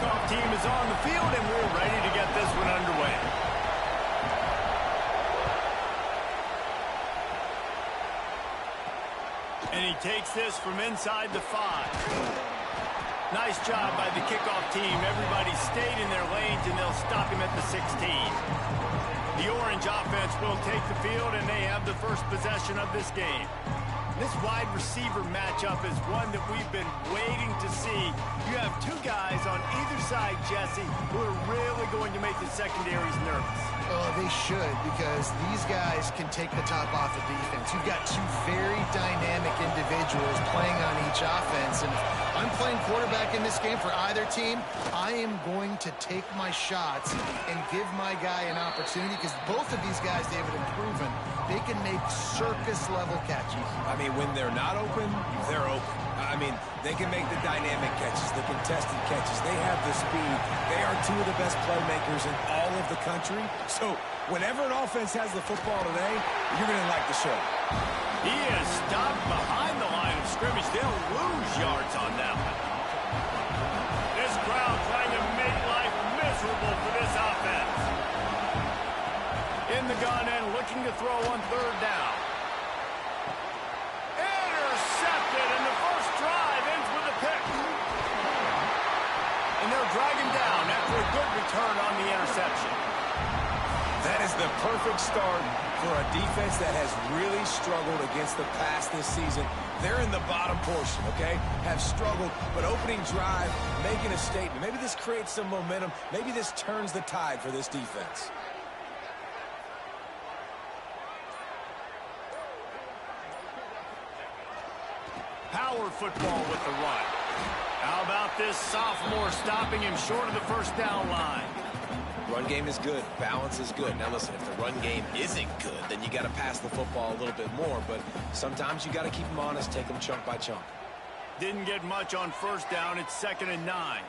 kickoff team is on the field, and we're ready to get this one underway. And he takes this from inside the 5. Nice job by the kickoff team. Everybody stayed in their lanes, and they'll stop him at the 16. The Orange offense will take the field, and they have the first possession of this game. This wide receiver matchup is one that we've been waiting to see. You have two guys on either side, Jesse, who are really going to make the secondaries nervous. Oh, they should, because these guys can take the top off the defense. You've got two very dynamic individuals playing on each offense, and if I'm playing quarterback in this game for either team, I am going to take my shots and give my guy an opportunity, because both of these guys, David, have proven they can make circus-level catches. I mean, when they're not open, they're open. I mean, they can make the dynamic catches, the contested catches. They have the speed. They are two of the best playmakers in all of the country. So whenever an offense has the football today, you're going to like the show. He is stopped behind the line of scrimmage. They'll lose yards on that one. This crowd trying to make life miserable for this offense. In the gun and looking to throw on 3rd down. Intercepted, and the first drive ends with a pick. And they'll drag him down after a good return on the interception. That is the perfect start for a defense that has really struggled against the pass this season. They're in the bottom portion, okay? Have struggled, but opening drive, making a statement. Maybe this creates some momentum. Maybe this turns the tide for this defense. Power football with the run. How about this sophomore stopping him short of the first down line? Run game is good. Balance is good. Now, listen, if the run game isn't good, then you got to pass the football a little bit more. But sometimes you got to keep them honest, take them chunk by chunk. Didn't get much on first down. It's 2nd and 9.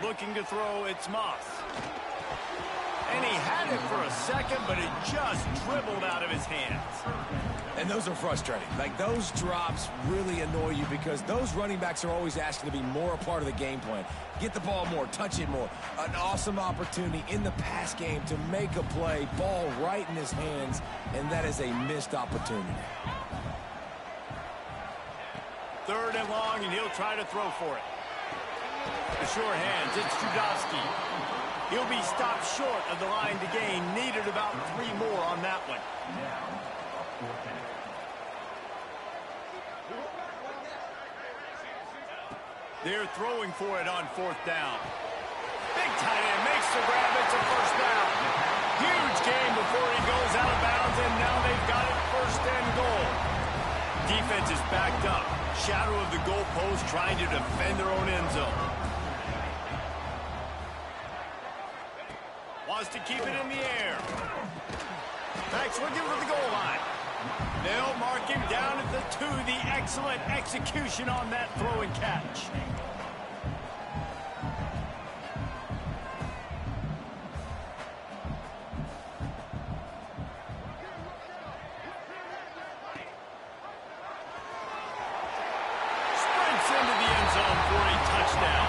Looking to throw, it's Moss. And he had it for a second, but it just dribbled out of his hands. And those are frustrating. Like, those drops really annoy you because those running backs are always asking to be more a part of the game plan. Get the ball more, touch it more. An awesome opportunity in the pass game to make a play, ball right in his hands, and that is a missed opportunity. 3rd and long, and he'll try to throw for it. The sure hands, it's Judowski. He'll be stopped short of the line to gain. Needed about 3 more on that one. They're throwing for it on 4th down. Big tight end makes the grab. It's a first down. Huge game before he goes out of bounds, and now they've got it 1st and goal. Defense is backed up. Shadow of the goalpost trying to defend their own end zone. Wants to keep it in the air. Max looking for the goal line. They'll mark him down at the 2. The excellent execution on that throw and catch. Sprints into the end zone for a touchdown.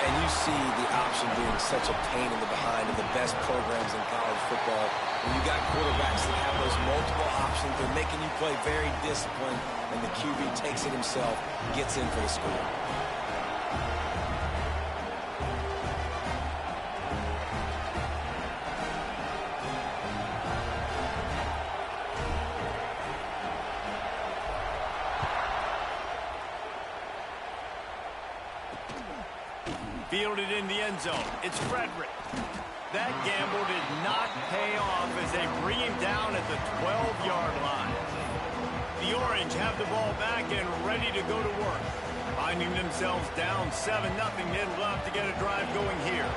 And you see the option being such a pain in the behind of the best programs in college football. When you got quarterbacks that have those multiple options, they're making you play very disciplined, and the QB takes it himself, gets in for the score. Fielded in the end zone. It's Frederick. That gamble did not pay off as they bring him down at the 12-yard line. The Orange have the ball back and ready to go to work. Finding themselves down 7-0, they'd love to get a drive going here.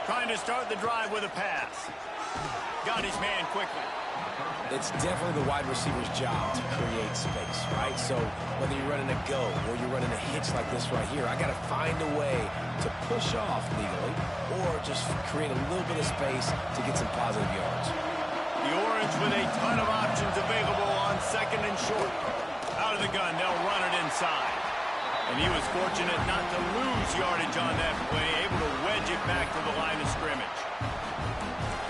Trying to start the drive with a pass. Got his man quickly. It's definitely the wide receiver's job to create space, right? So whether you're running a go or you're running a hitch like this right here, I got to find a way to push off legally or just create a little bit of space to get some positive yards. The Orange with a ton of options available on second and short. Out of the gun, they'll run it inside. And he was fortunate not to lose yardage on that play, able to wedge it back to the line of scrimmage.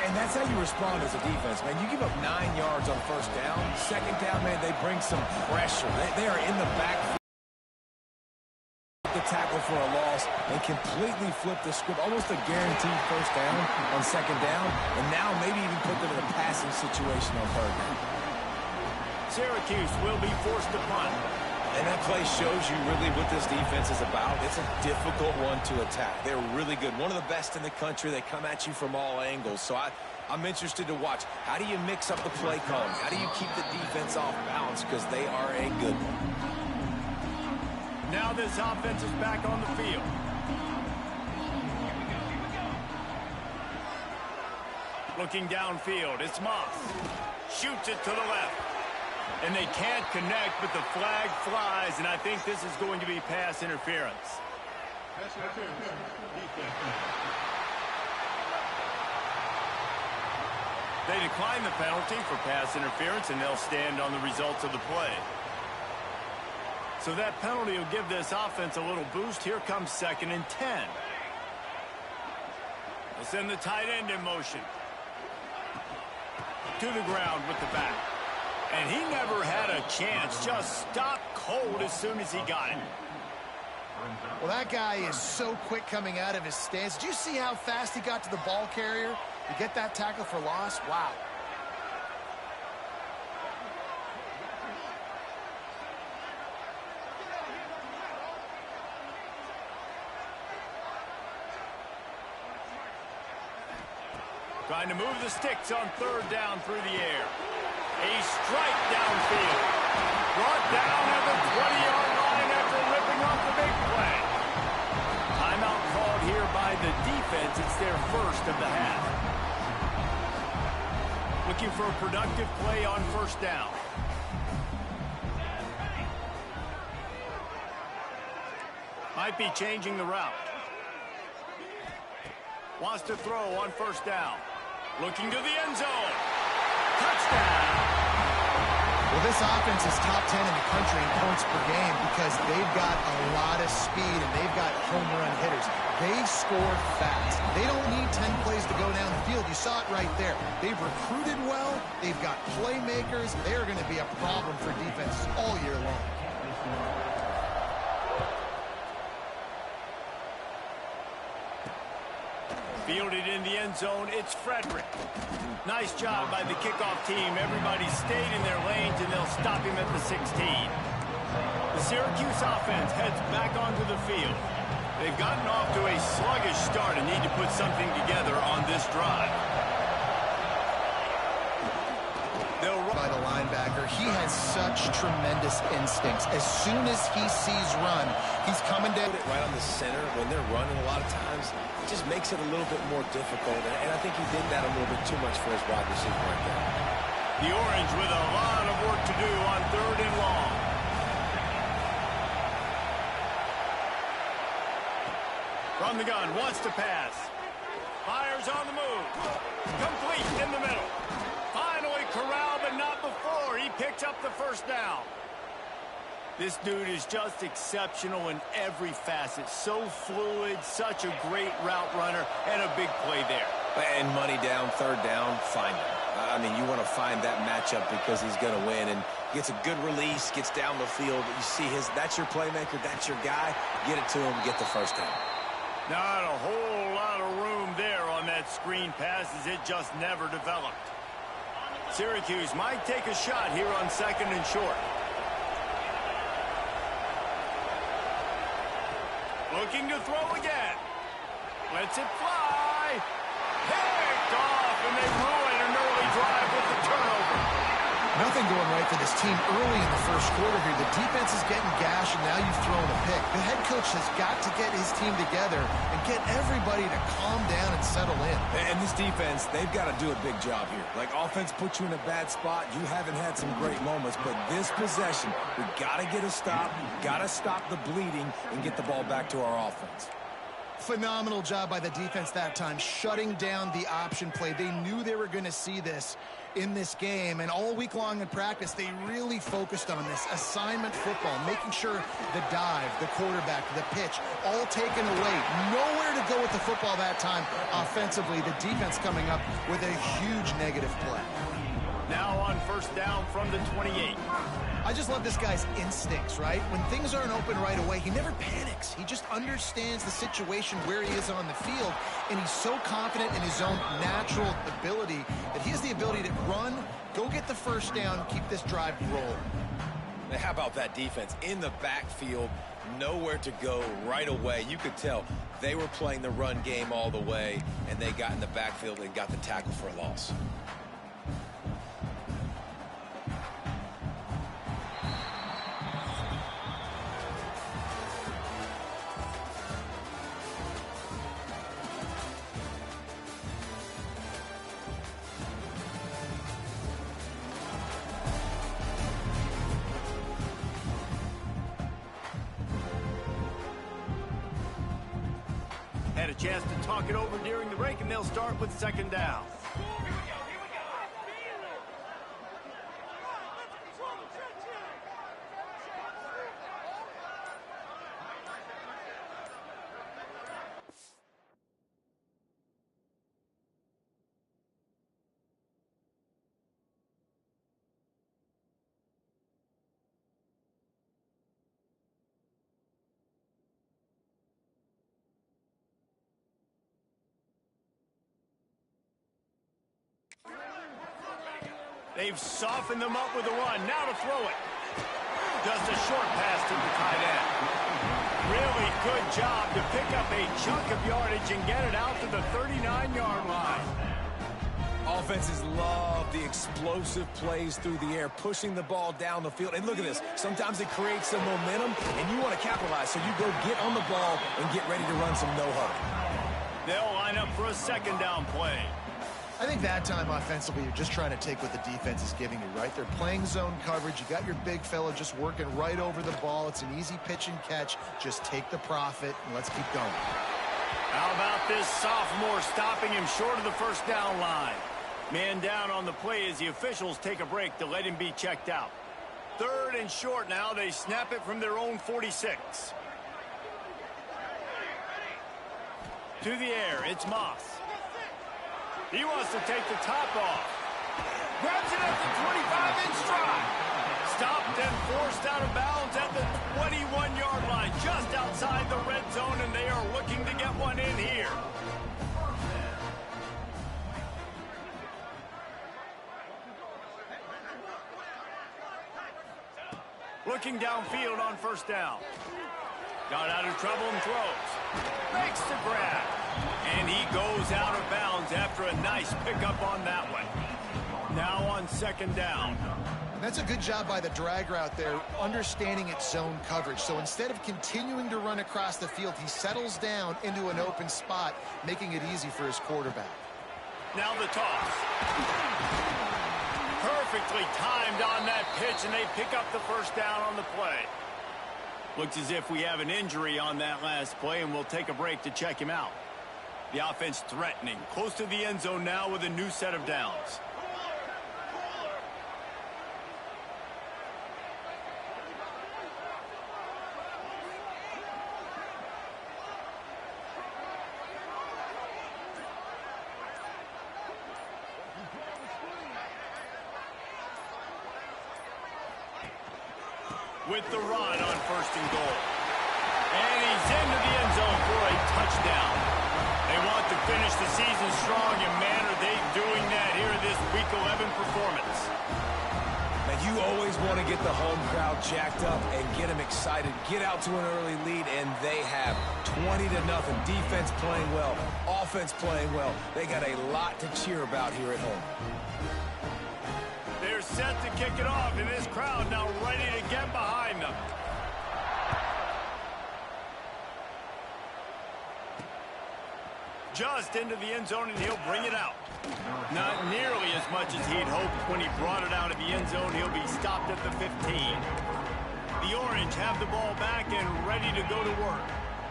And that's how you respond as a defense, man. You give up 9 yards on first down. Second down, man, they bring some pressure. They are in the backfield. The tackle for a loss and completely flip the script. Almost a guaranteed first down on second down. And now maybe even put them in a passing situation on third down. Syracuse will be forced to punt. And that play shows you really what this defense is about. It's a difficult one to attack. They're really good. One of the best in the country. They come at you from all angles. So I'm interested to watch. How do you mix up the play calling? How do you keep the defense off balance? Because they are a good one. Now this offense is back on the field. Looking downfield, it's Moss. Shoots it to the left. And they can't connect, but the flag flies, and I think this is going to be pass interference. They decline the penalty for pass interference, and they'll stand on the results of the play. So that penalty will give this offense a little boost. Here comes second and 10. They'll send the tight end in motion. To the ground with the back. And he never had a chance. Just stopped cold as soon as he got it. Well, that guy is so quick coming out of his stance. Did you see how fast he got to the ball carrier to get that tackle for loss? Wow. Trying to move the sticks on third down through the air. A strike downfield. Brought down at the 20-yard line after ripping off the big play. Timeout called here by the defense. It's their first of the half. Looking for a productive play on first down. Might be changing the route. Wants to throw on first down. Looking to the end zone. Touchdown. Well, this offense is top 10 in the country in points per game because they've got a lot of speed and they've got home run hitters. They score fast. They don't need 10 plays to go down the field. You saw it right there. They've recruited well. They've got playmakers. They're going to be a problem for defenses all year long. Fielded in the end zone, it's Frederick. Nice job by the kickoff team. Everybody stayed in their lanes, and they'll stop him at the 16. The Syracuse offense heads back onto the field. They've gotten off to a sluggish start and need to put something together on this drive. They'll run by the linebacker. He has such tremendous instincts. As soon as he sees run, he's coming down. Put it right on the center when they're running a lot of times. It just makes it a little bit more difficult. And I think he did that a little bit too much for his wide receiver right there. The Orange with a lot of work to do on third and long. From the gun, wants to pass. Fires on the move. Complete in the middle. Finally corralled, but not before. He picks up the first down. This dude is just exceptional in every facet. So fluid, such a great route runner, and a big play there. And money down, third down, find him. I mean, you want to find that matchup because he's going to win. And gets a good release, gets down the field. You see that's your playmaker, that's your guy. Get it to him, get the first down. Not a whole lot of room there on that screen pass as it just never developed. Syracuse might take a shot here on second and short. Looking to throw again. Lets it fly. Picked off, and they ruin an early drive with the turnover. Nothing going right for this team early in the first quarter here. The defense is getting gashed, and now you've thrown a pick. The head coach has got to get his team together and get everybody to calm down and settle in. And this defense, they've got to do a big job here. Like, offense put you in a bad spot. You haven't had some great moments, but this possession, we got to get a stop, got to stop the bleeding, and get the ball back to our offense. Phenomenal job by the defense that time, shutting down the option play. They knew they were going to see this in this game, and all week long in practice, they really focused on this assignment football, making sure the dive, the quarterback, the pitch, all taken away. Nowhere to go with the football that time offensively. The defense coming up with a huge negative play. Now on first down from the 28. I just love this guy's instincts, right? When things aren't open right away, he never panics. He just understands the situation where he is on the field, and he's so confident in his own natural ability that he has the ability to run, go get the first down, keep this drive rolling. Now, how about that defense in the backfield, nowhere to go right away? You could tell they were playing the run game all the way, and they got in the backfield and got the tackle for a loss. Had a chance to talk it over during the break, and they'll start with second down. They've softened them up with a run. Now to throw it. Just a short pass to the tight end. Really good job to pick up a chunk of yardage and get it out to the 39-yard line. Offenses love the explosive plays through the air, pushing the ball down the field. And look at this. Sometimes it creates some momentum, and you want to capitalize. So you go get on the ball and get ready to run some no-hurry. They'll line up for a second down play. I think that time offensively, you're just trying to take what the defense is giving you, right? They're playing zone coverage. You got your big fella just working right over the ball. It's an easy pitch and catch. Just take the profit, and let's keep going. How about this sophomore stopping him short of the first down line? Man down on the play as the officials take a break to let him be checked out. Third and short now. They snap it from their own 46. To the air, it's Moss. He wants to take the top off. Grabs it at the 25-inch stride. Stopped and forced out of bounds at the 21-yard line, just outside the red zone, and they are looking to get one in here. Looking downfield on first down. Got out of trouble and throws. Makes the grab. And he goes out of bounds after a nice pickup on that one. Now on second down. And that's a good job by the drag route there, understanding its zone coverage. So instead of continuing to run across the field, he settles down into an open spot, making it easy for his quarterback. Now the toss. Perfectly timed on that pitch, and they pick up the first down on the play. Looks as if we have an injury on that last play, and we'll take a break to check him out. The offense threatening, close to the end zone now with a new set of downs. With the run on first and goal. And he's into the end zone for a touchdown. They want to finish the season strong, and man, are they doing that here in this Week 11 performance. Now, you always want to get the home crowd jacked up and get them excited. Get out to an early lead, and they have 20-0. Defense playing well, offense playing well. They got a lot to cheer about here at home. They're set to kick it off, and this crowd now ready to get behind them. Just into the end zone, and he'll bring it out. Not nearly as much as he'd hoped when he brought it out of the end zone. He'll be stopped at the 15. The Orange have the ball back and ready to go to work.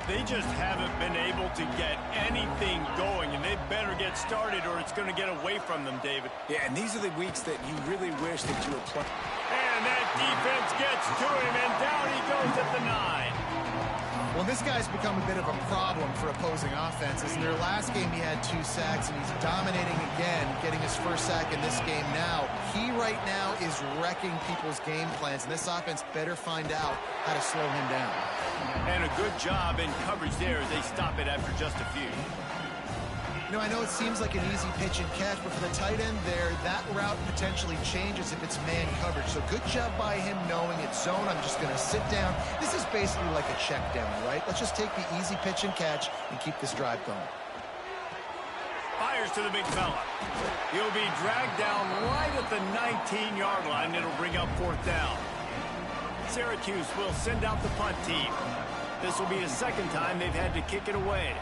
They just haven't been able to get anything going, and they better get started or it's going to get away from them, David. Yeah, and these are the weeks that you really wish that you were playing. And that defense gets to him, and down he goes at the 9. Well, this guy's become a bit of a problem for opposing offenses. In their last game, he had 2 sacks, and he's dominating again, getting his first sack in this game now. He right now is wrecking people's game plans, and this offense better find out how to slow him down. And a good job in coverage there as they stop it after just a few. You know, I know it seems like an easy pitch and catch, but for the tight end there, that route potentially changes if it's man coverage. So good job by him knowing it's zone. I'm just going to sit down. This is basically like a check down, right? Let's just take the easy pitch and catch and keep this drive going. Fires to the big fella. He'll be dragged down right at the 19-yard line. It'll bring up 4th down. Syracuse will send out the punt team. This will be the second time they've had to kick it away.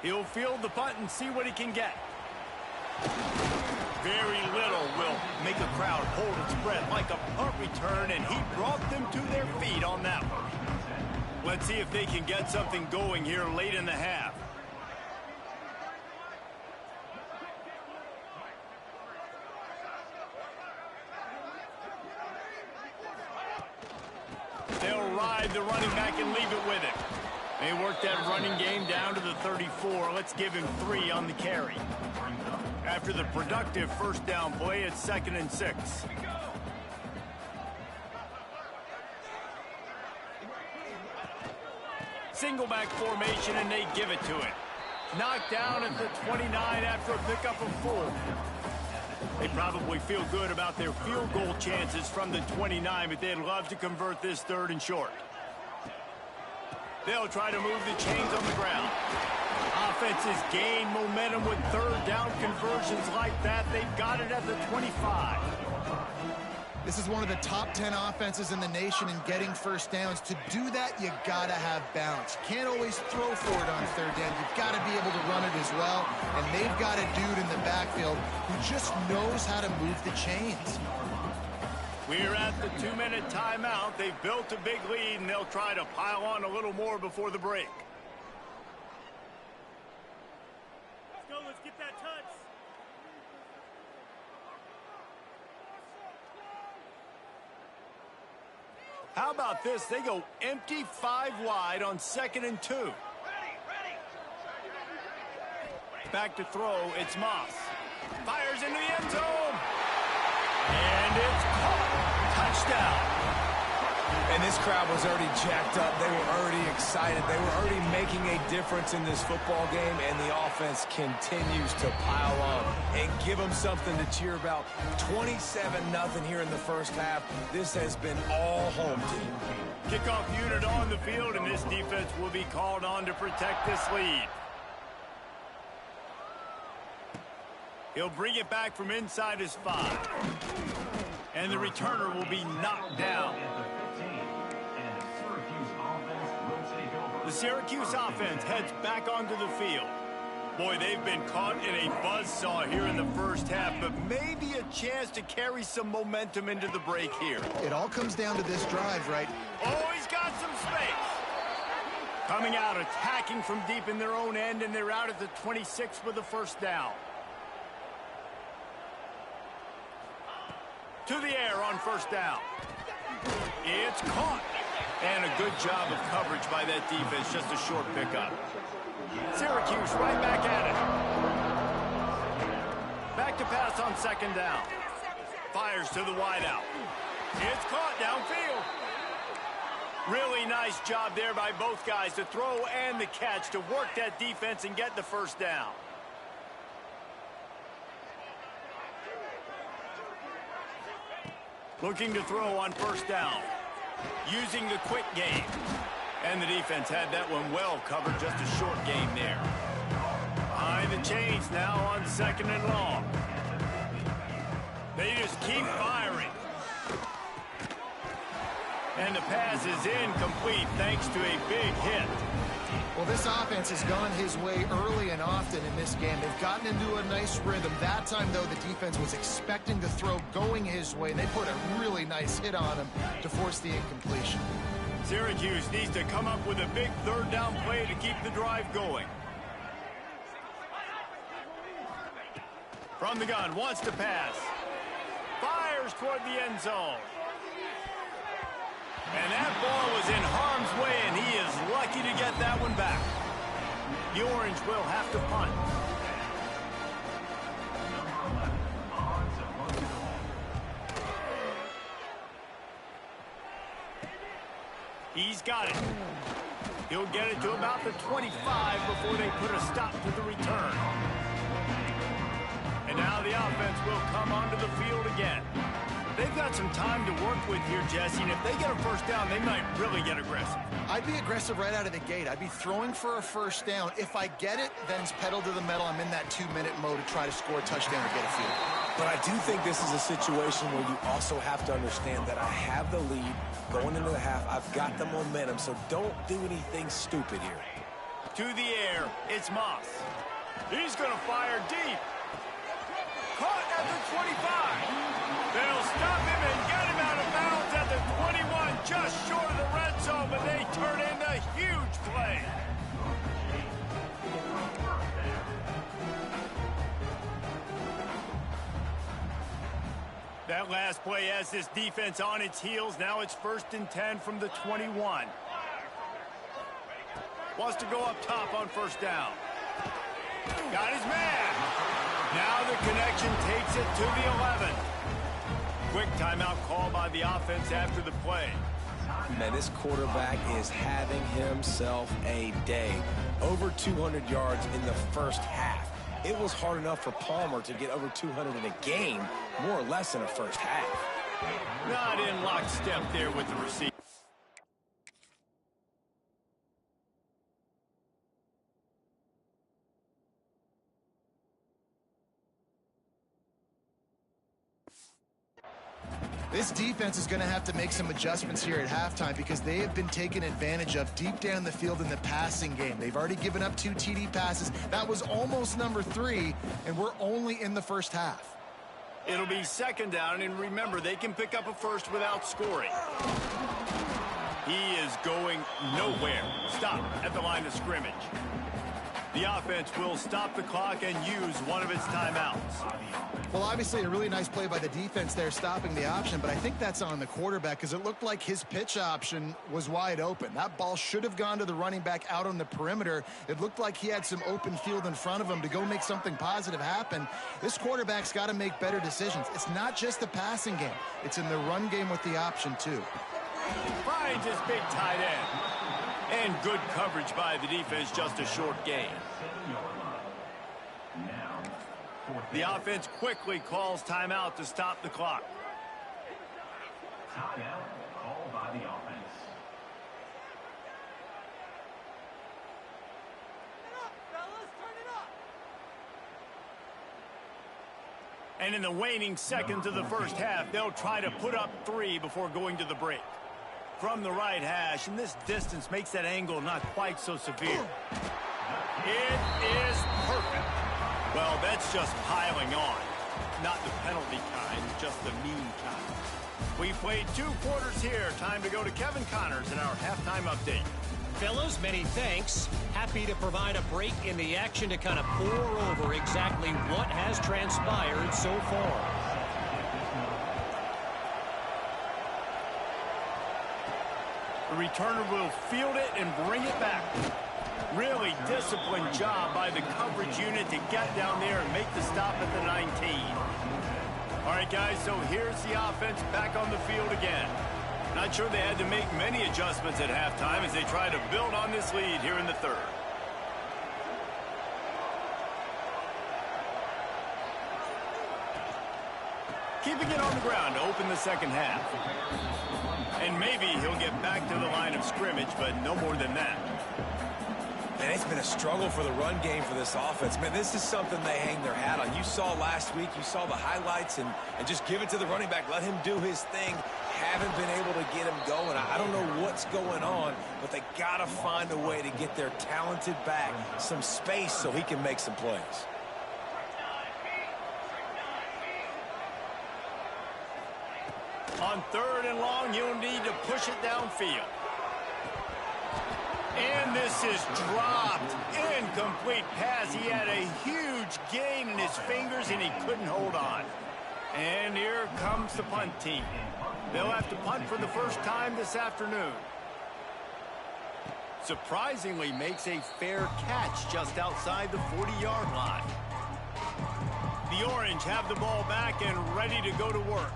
He'll field the punt and see what he can get. Very little will make a crowd hold its breath like a punt return, and he brought them to their feet on that one. Let's see if they can get something going here late in the half. They'll ride the running back and leave it with him. They work that running game down to the 34. Let's give him 3 on the carry. After the productive first down play, it's 2nd and 6. Single back formation, and they give it to him. Knocked down at the 29 after a pickup of 4. They probably feel good about their field goal chances from the 29, but they'd love to convert this 3rd and short. They'll try to move the chains on the ground. Offenses gain momentum with 3rd down conversions like that. They've got it at the 25. This is one of the top 10 offenses in the nation in getting first downs. To do that, you gotta have balance. You can't always throw for it on 3rd down. You've got to be able to run it as well. And they've got a dude in the backfield who just knows how to move the chains. We're at the 2-minute timeout. They've built a big lead, and they'll try to pile on a little more before the break. Let's go. Let's get that touch. How about this? They go empty 5 wide on 2nd and 2. Back to throw. It's Moss. Fires into the end zone. And it's caught. Touchdown. And this crowd was already jacked up. They were already excited. They were already making a difference in this football game, and the offense continues to pile on and give them something to cheer about. 27-0 here in the first half. This has been all home team. Kickoff unit on the field, and this defense will be called on to protect this lead. He'll bring it back from inside his 5. And the returner will be knocked down. The Syracuse offense heads back onto the field. Boy, they've been caught in a buzzsaw here in the first half, but maybe a chance to carry some momentum into the break here. It all comes down to this drive, right? Oh, he's got some space. Coming out, attacking from deep in their own end, and they're out at the 26 with the first down. To the air on first down. It's caught. And a good job of coverage by that defense. Just a short pickup. Syracuse right back at it. Back to pass on 2nd down. Fires to the wideout. It's caught downfield. Really nice job there by both guys to throw and the catch to work that defense and get the first down. Looking to throw on first down. Using the quick game. And the defense had that one well covered. Just a short game there. Behind the chains now on 2nd and long. They just keep firing. And the pass is incomplete thanks to a big hit. Well, this offense has gone his way early and often in this game. They've gotten into a nice rhythm. That time, though, the defense was expecting the throw going his way, and they put a really nice hit on him to force the incompletion. Syracuse needs to come up with a big third down play to keep the drive going. From the gun, wants to pass. Fires toward the end zone. And that ball was in harm's way, and he is lucky to get that one back. The Orange will have to punt. He's got it. He'll get it to about the 25 before they put a stop to the return. And now the offense will come onto the field again. They've got some time to work with here, Jesse, and if they get a first down, they might really get aggressive. I'd be aggressive right out of the gate. I'd be throwing for a first down. If I get it, then it's pedal to the metal. I'm in that 2-minute mode to try to score a touchdown or get a field. But I do think this is a situation where you also have to understand that I have the lead going into the half. I've got the momentum, so don't do anything stupid here. To the air, it's Moss. He's going to fire deep. Caught at the 25. They'll stop him and get him out of bounds at the 21, just short of the red zone, but they turn in a huge play. That last play has this defense on its heels. Now it's 1st and 10 from the 21. Wants to go up top on first down. Got his man. Now the connection takes it to the 11. Quick timeout call by the offense after the play. Man, this quarterback is having himself a day. Over 200 yards in the first half. It was hard enough for Palmer to get over 200 in a game, more or less in a first half. Not in lockstep there with the receiver. This defense is going to have to make some adjustments here at halftime because they have been taken advantage of deep down the field in the passing game. They've already given up 2 TD passes. That was almost number 3, and we're only in the first half. It'll be 2nd down, and remember, they can pick up a first without scoring. He is going nowhere. Stop at the line of scrimmage. The offense will stop the clock and use one of its timeouts. Well, obviously a really nice play by the defense there stopping the option, but I think that's on the quarterback because it looked like his pitch option was wide open. That ball should have gone to the running back out on the perimeter. It looked like he had some open field in front of him to go make something positive happen. This quarterback's got to make better decisions. It's not just the passing game. It's in the run game with the option, too. Finds his big tight end. And good coverage by the defense, just a short gain. The offense quickly calls timeout to stop the clock. Timeout called by the offense. And in the waning seconds of the first half, they'll try to put up 3 before going to the break. From the right hash, and this distance makes that angle not quite so severe. It is perfect. Well, that's just piling on. Not the penalty kind, just the mean kind. We played 2 quarters here. Time to go to Kevin Connors in our halftime update. Fellas, many thanks. Happy to provide a break in the action to kind of pour over exactly what has transpired so far. The returner will field it and bring it back. Really disciplined job by the coverage unit to get down there and make the stop at the 19. All right, guys, so here's the offense back on the field again. Not sure they had to make many adjustments at halftime as they try to build on this lead here in the 3rd. Keeping it on the ground to open the 2nd half. And maybe he'll get back to the line of scrimmage, but no more than that. Man, it's been a struggle for the run game for this offense. Man, this is something they hang their hat on. You saw last week, you saw the highlights, and just give it to the running back. Let him do his thing. Haven't been able to get him going. I don't know what's going on, but they got to find a way to get their talented back some space so he can make some plays. On 3rd and long, you'll need to push it downfield. And this is dropped. Incomplete pass. He had a huge gain in his fingers, and he couldn't hold on. And here comes the punt team. They'll have to punt for the first time this afternoon. Surprisingly makes a fair catch just outside the 40-yard line. The Orange have the ball back and ready to go to work.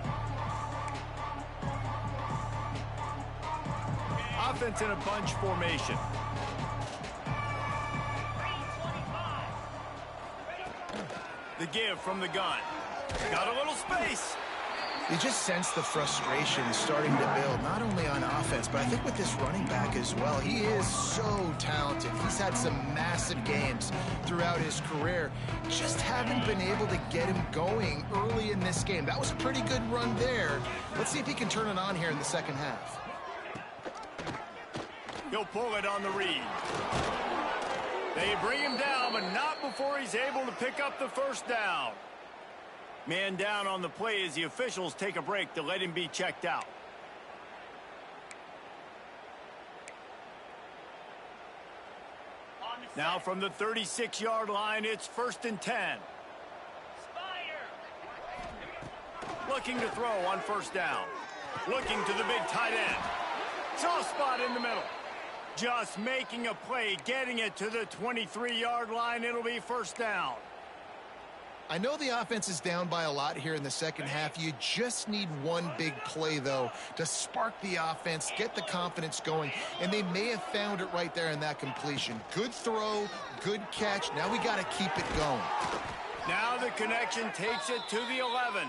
Offense in a bunch formation. The give from the gun. Got a little space. You just sense the frustration starting to build, not only on offense, but I think with this running back as well. He is so talented. He's had some massive games throughout his career. Just haven't been able to get him going early in this game. That was a pretty good run there. Let's see if he can turn it on here in the second half. He'll pull it on the read. They bring him down, but not before he's able to pick up the first down. Man down on the play as the officials take a break to let him be checked out. Now from the 36-yard line, it's 1st and 10. Looking to throw on 1st down. Looking to the big tight end. Soft spot in the middle. Just making a play, getting it to the 23-yard line. It'll be 1st down. I know the offense is down by a lot here in the second half. You just need one big play, though, to spark the offense, get the confidence going, and they may have found it right there in that completion. Good throw, good catch. Now we got to keep it going. Now the connection takes it to the 11.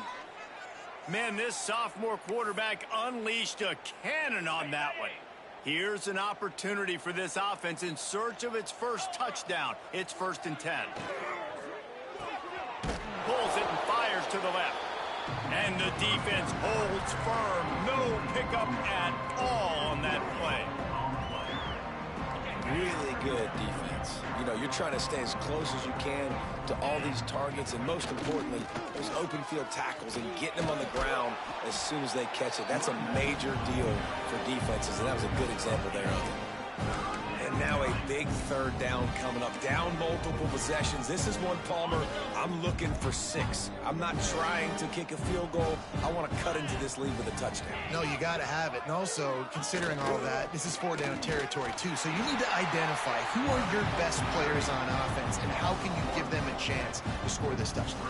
Man, this sophomore quarterback unleashed a cannon on that one. Here's an opportunity for this offense in search of its first touchdown. It's 1st and 10. Pulls it and fires to the left. And the defense holds firm. No pickup at all on that play. Really good defense. You know, you're trying to stay as close as you can to all these targets, and most importantly, those open field tackles and getting them on the ground as soon as they catch it. That's a major deal for defenses, and that was a good example there of it. And now a big 3rd down coming up. Down multiple possessions. This is one, Palmer, I'm looking for 6. I'm not trying to kick a field goal. I want to cut into this lead with a touchdown. No, you got to have it. And also, considering all that, this is 4-down territory, too. So you need to identify who are your best players on offense and how can you give them a chance to score this touchdown.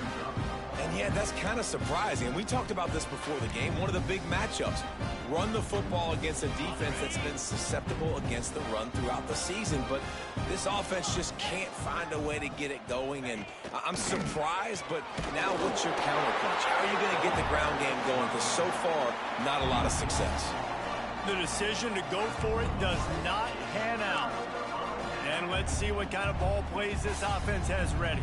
And yeah, that's kind of surprising. And we talked about this before the game. One of the big matchups. Run the football against a defense that's been susceptible against the run throughout the season. But this offense just can't find a way to get it going. And I'm surprised, but now what's your counterpunch? How are you going to get the ground game going? Because so far, not a lot of success. The decision to go for it does not pan out. And let's see what kind of ball plays this offense has ready.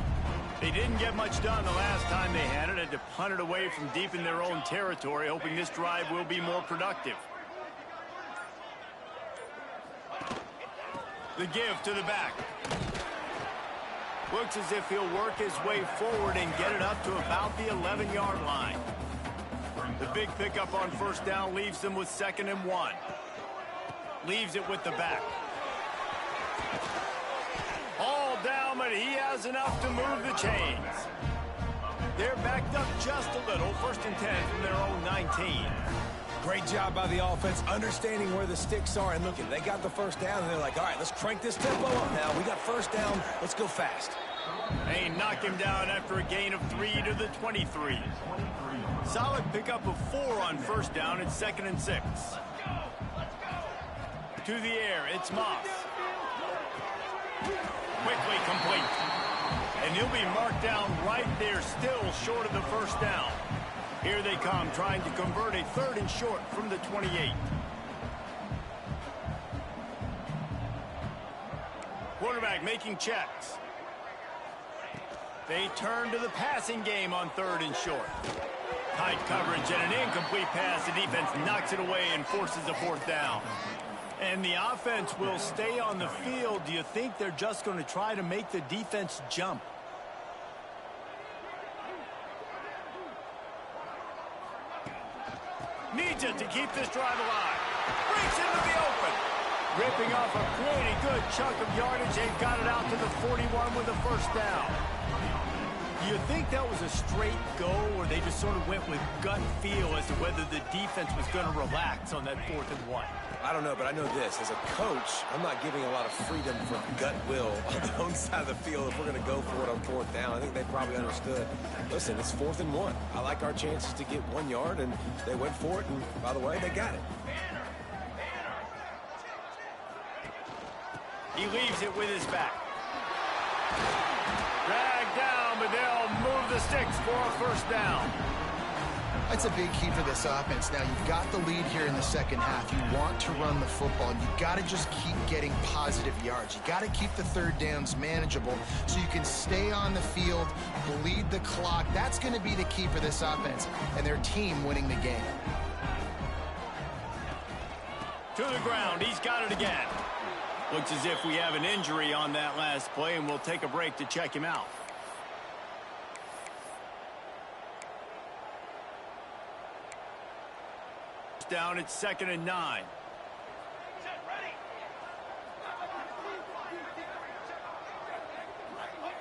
They didn't get much done the last time they had it. Had to punt it away from deep in their own territory, hoping this drive will be more productive. The give to the back. Looks as if he'll work his way forward and get it up to about the 11-yard line. The big pickup on 1st down leaves them with 2nd and 1. Leaves it with the back. All down, but he has enough to move the chains. They're backed up just a little. 1st and 10 from their own 19. Great job by the offense, understanding where the sticks are. And look, they got the 1st down, and they're like, all right, let's crank this tempo up now. We got 1st down. Let's go fast. They knock him down after a gain of 3 to the 23. Solid pickup of 4 on 1st down. It's 2nd and 6. To the air, it's Moss. Quickly complete. And he'll be marked down right there, still short of the 1st down. Here they come, trying to convert a 3rd and short from the 28. quarterback making checks. They turn to the passing game on 3rd and short. Tight coverage and an incomplete pass. The defense knocks it away and forces a 4th down. And the offense will stay on the field. Do you think they're just going to try to make the defense jump? Needs it to keep this drive alive. Breaks into the open. Ripping off a pretty good chunk of yardage. They've got it out to the 41 with a 1st down. Do you think that was a straight go, or they just sort of went with gut feel as to whether the defense was going to relax on that 4th and 1? I don't know, but I know this. As a coach, I'm not giving a lot of freedom for gut will on the own side of the field if we're going to go for it on 4th down. I think they probably understood. Listen, it's 4th and 1. I like our chances to get 1 yard, and they went for it, and by the way, they got it. He leaves it with his back. Dragged down, but they'll move the sticks for a 1st down. That's a big key for this offense. Now, you've got the lead here in the second half. You want to run the football. You've got to just keep getting positive yards. You've got to keep the 3rd downs manageable so you can stay on the field, bleed the clock. That's going to be the key for this offense and their team winning the game. To the ground. He's got it again. Looks as if we have an injury on that last play, and we'll take a break to check him out. Down at 2nd and 9.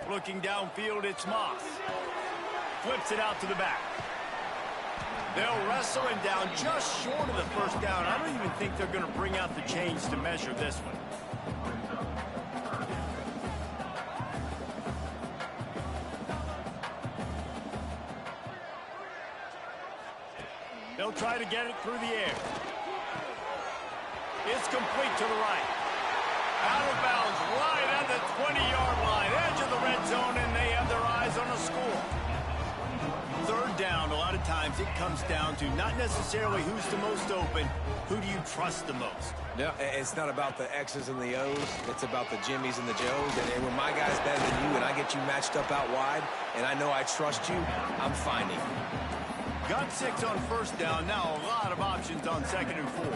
Looking downfield, it's Moss. Flips it out to the back. They'll wrestle him down just short of the 1st down. I don't even think they're going to bring out the chains to measure this one. They'll try to get it through the air. It's complete to the right. Out of bounds, right at the 20-yard line, edge of the red zone, and they have their eyes on a score. 3rd down, a lot of times it comes down to not necessarily who's the most open, who do you trust the most? Yeah, it's not about the X's and the O's. It's about the Jimmys and the Joes. And when my guy's better than you and I get you matched up out wide, and I know I trust you, I'm finding. Got 6 on 1st down. Now a lot of options on 2nd and 4.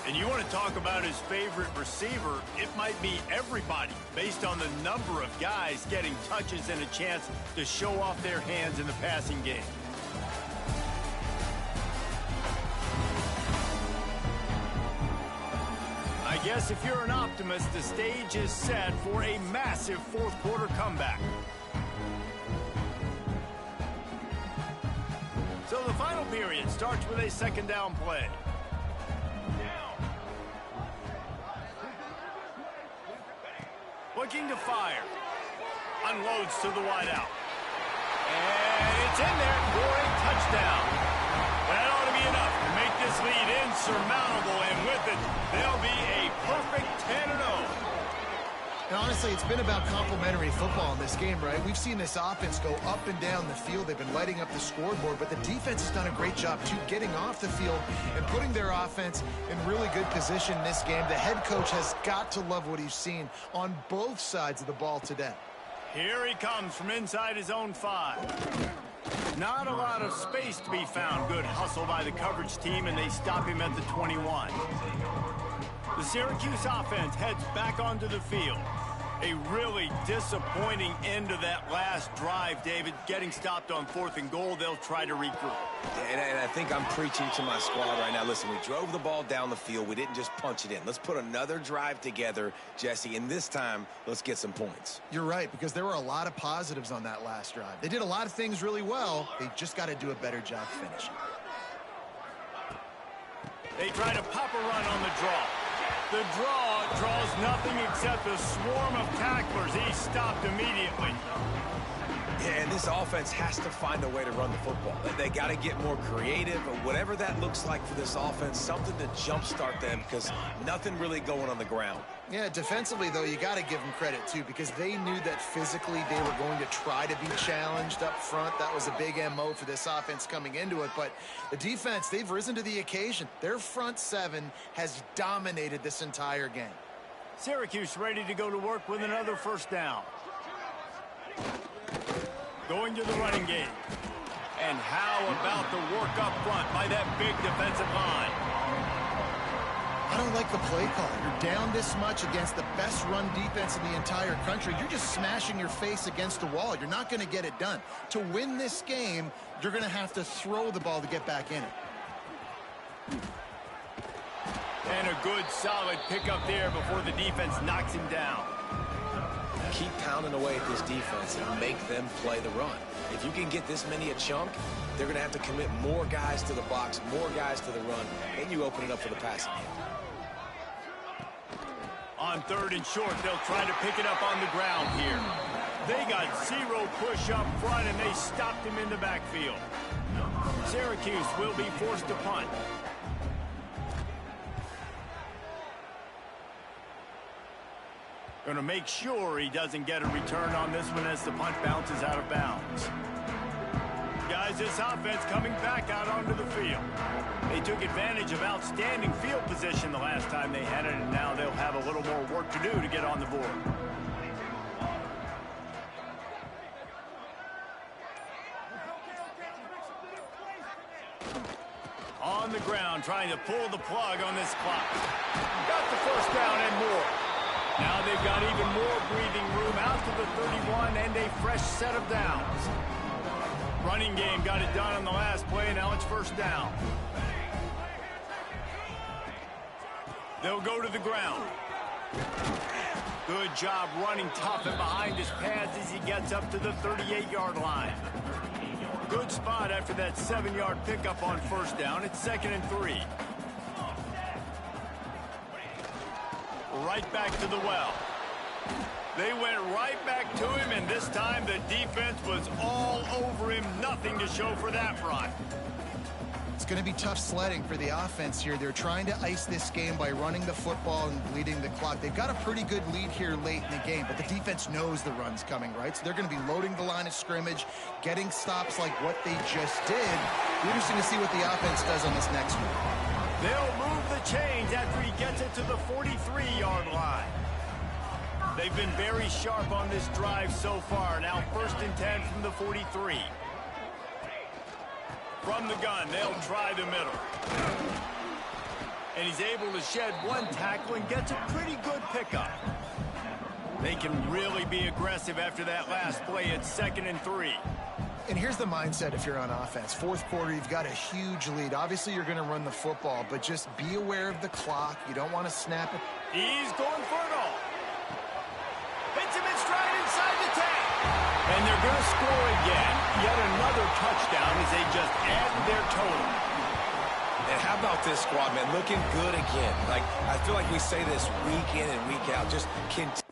And you want to talk about his favorite receiver, it might be everybody based on the number of guys getting touches and a chance to show off their hands in the passing game. I guess if you're an optimist, the stage is set for a massive 4th quarter comeback. So the final period starts with a 2nd down play. Looking to fire. Unloads to the wideout. And it's in there for a touchdown. That ought to be enough to make this lead insurmountable, and with it, they'll be a perfect 10-0. And honestly, it's been about complementary football in this game, right? We've seen this offense go up and down the field. They've been lighting up the scoreboard, but the defense has done a great job, too, getting off the field and putting their offense in really good position in this game. The head coach has got to love what he's seen on both sides of the ball today. Here he comes from inside his own 5. Not a lot of space to be found. Good hustle by the coverage team, and they stop him at the 21. The Syracuse offense heads back onto the field. A really disappointing end of that last drive, David. Getting stopped on 4th and goal, they'll try to regroup. And I think I'm preaching to my squad right now. Listen, we drove the ball down the field. We didn't just punch it in. Let's put another drive together, Jesse, and this time, let's get some points. You're right, because there were a lot of positives on that last drive. They did a lot of things really well. They just got to do a better job finishing. They try to pop a run on the draw. The draw draws nothing except a swarm of tacklers. He's stopped immediately. Yeah, and this offense has to find a way to run the football. They got to get more creative, or whatever that looks like for this offense, something to jumpstart them because nothing really going on the ground. Yeah, defensively, though, you got to give them credit, too, because they knew that physically they were going to try to be challenged up front. That was a big MO for this offense coming into it. But the defense, they've risen to the occasion. Their front seven has dominated this entire game. Syracuse ready to go to work with another first down. Going to the running game. And how about the work up front by that big defensive line? I don't like the play call. You're down this much against the best run defense in the entire country. You're just smashing your face against the wall. You're not going to get it done. To win this game, you're going to have to throw the ball to get back in it. And a good, solid pickup there before the defense knocks him down. Keep pounding away at this defense and make them play the run. If you can get this many a chunk, they're going to have to commit more guys to the box, more guys to the run, and you open it up for the passing game. On 3rd and short, they'll try to pick it up on the ground here. They got zero push up front, and they stopped him in the backfield. Syracuse will be forced to punt. Going to make sure he doesn't get a return on this one as the punt bounces out of bounds. Guys, this offense coming back out onto the field. They took advantage of outstanding field position the last time they had it, and now they'll have a little more work to do to get on the board. On the ground, trying to pull the plug on this clock. Got the first down and more. Now they've got even more breathing room out to the 31 and a fresh set of downs. Running game got it done on the last play, now it's first down. They'll go to the ground. Good job running tough and behind his pads as he gets up to the 38-yard line. Good spot after that 7-yard pickup on first down. It's 2nd and 3. Right back to the well. They went right back to him, and this time the defense was all over him. Nothing to show for that run. It's going to be tough sledding for the offense here. They're trying to ice this game by running the football and bleeding the clock. They've got a pretty good lead here late in the game, but the defense knows the run's coming, right? So they're going to be loading the line of scrimmage, getting stops like what they just did. It'll be interesting to see what the offense does on this next one. They'll move the chains after he gets it to the 43-yard line. They've been very sharp on this drive so far. Now 1st and 10 from the 43. From the gun, they'll try the middle. And he's able to shed one tackle and gets a pretty good pickup. They can really be aggressive after that last play. It's 2nd and 3. And here's the mindset if you're on offense. 4th quarter, you've got a huge lead. Obviously, you're going to run the football, but just be aware of the clock. You don't want to snap it. He's going for it all. Hits him in stride inside the 10. And they're going to score again. Yet another touchdown as they just add their total. And how about this squad, man? Looking good again. Like, I feel like we say this week in and week out. Just continue.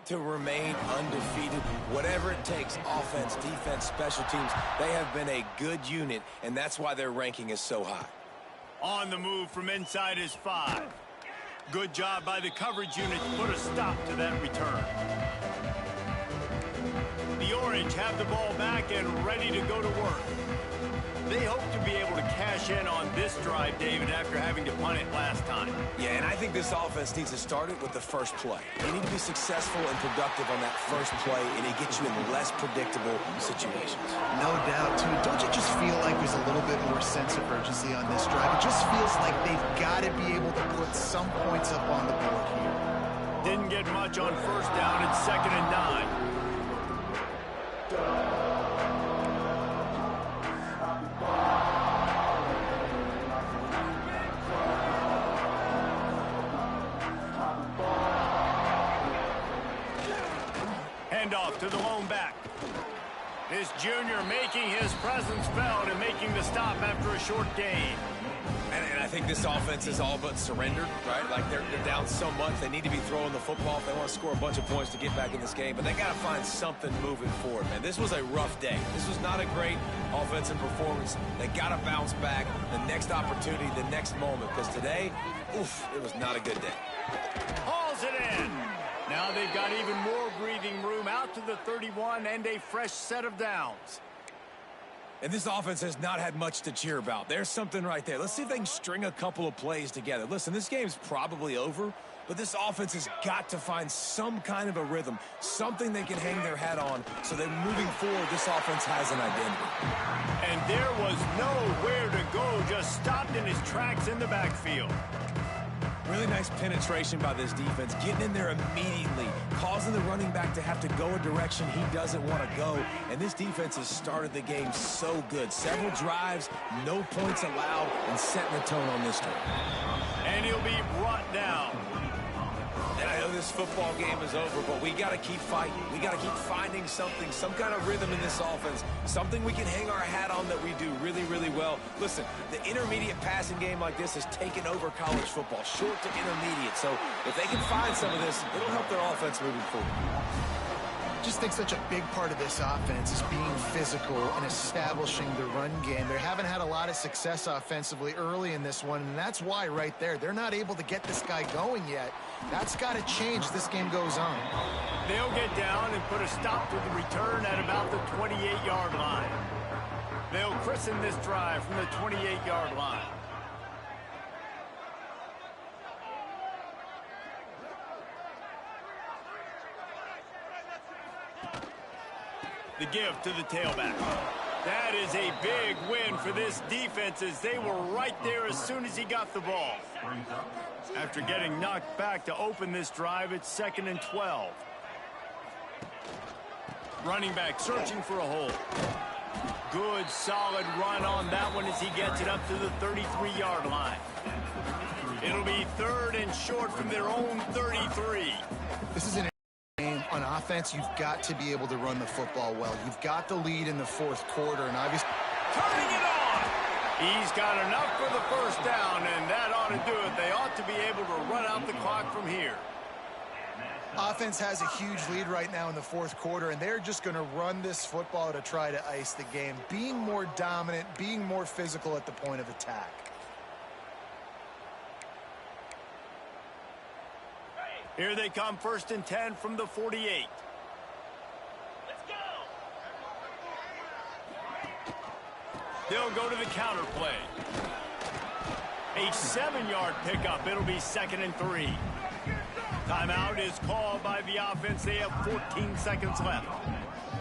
to remain undefeated. Whatever it takes, offense, defense, special teams, they have been a good unit, and that's why their ranking is so high. On the move from inside his 5. Good job by the coverage unit to put a stop to that return. The Orange have the ball back and ready to go to work. They hope to be able to cash in on this drive, David, after having to punt it last time. Yeah, and I think this offense needs to start it with the first play. You need to be successful and productive on that first play, and it gets you in less predictable situations. No doubt, too. Don't you just feel like there's a little bit more sense of urgency on this drive? It just feels like they've got to be able to put some points up on the board here. Didn't get much on first down. It's 2nd and 9. Handoff to the lone back. This junior making his presence felt and making the stop after a short gain. And I think this offense is all but surrendered, right? Like they're down so much, they need to be throwing the football if they want to score a bunch of points to get back in this game. But they got to find something moving forward, man. This was a rough day. This was not a great offensive performance. They got to bounce back the next opportunity, the next moment. Because today, oof, it was not a good day. Hauls it in. Now they've got even more breathing room out to the 31 and a fresh set of downs. And this offense has not had much to cheer about. There's something right there. Let's see if they can string a couple of plays together. Listen, this game's probably over, but this offense has got to find some kind of a rhythm, something they can hang their hat on so that moving forward, this offense has an identity. And there was nowhere to go, just stopped in his tracks in the backfield. Really nice penetration by this defense, getting in there immediately, causing the running back to have to go a direction he doesn't want to go. And this defense has started the game so good. Several drives, no points allowed, and setting the tone on this one. And he'll be brought down. And I know this football game is over, but we got to keep fighting. We got to keep finding something, some kind of rhythm in this offense, something we can hang our hat on that we do really, really well. Listen, the intermediate passing game like this has taken over college football, short to intermediate. So if they can find some of this, it'll help their offense moving forward. Just think such a big part of this offense is being physical and establishing the run game. They haven't had a lot of success offensively early in this one, and that's why right there, they're not able to get this guy going yet. That's got to change as this game goes on. They'll get down and put a stop to the return at about the 28-yard line. They'll christen this drive from the 28-yard line. The give to the tailback. That is a big win for this defense as they were right there as soon as he got the ball. After getting knocked back to open this drive, it's 2nd and 12. Running back searching for a hole. Good, solid run on that one as he gets it up to the 33-yard line. It'll be 3rd and short from their own 33. This is an game on offense. You've got to be able to run the football well. You've got the lead in the 4th quarter, and obviously turning it on. He's got enough for the first down, and that ought to do it. They ought to be able to run out the clock from here. Offense has a huge lead right now in the 4th quarter, and they're just going to run this football to try to ice the game, being more dominant, being more physical at the point of attack. Here they come, 1st and 10 from the 48. Let's go! They'll go to the counter play. A 7-yard pickup. It'll be 2nd and 3. Timeout is called by the offense. They have 14 seconds left.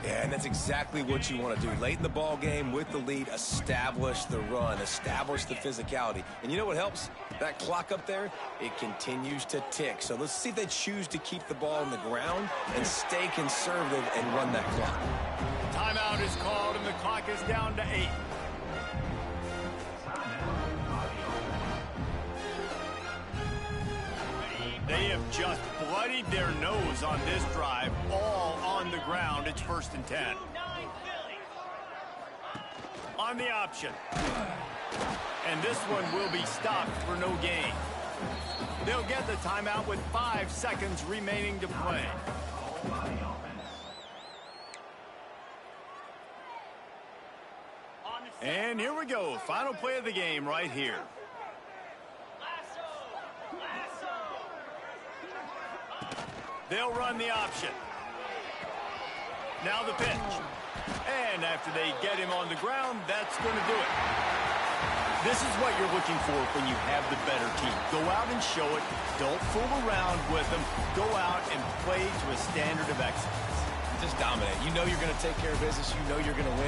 Yeah, and that's exactly what you want to do. Late in the ball game with the lead, establish the run, establish the physicality. And you know what helps? That clock up there, it continues to tick. So let's see if they choose to keep the ball on the ground and stay conservative and run that clock. Timeout is called, and the clock is down to 8. They have just bloodied their nose on this drive, all on the ground. It's 1st and 10. On the option. And this one will be stopped for no gain. They'll get the timeout with 5 seconds remaining to play. And here we go. Final play of the game right here. They'll run the option. Now the pitch. And after they get him on the ground, that's going to do it. This is what you're looking for when you have the better team. Go out and show it. Don't fool around with them. Go out and play to a standard of excellence. Just dominate. You know you're going to take care of business. You know you're going to win.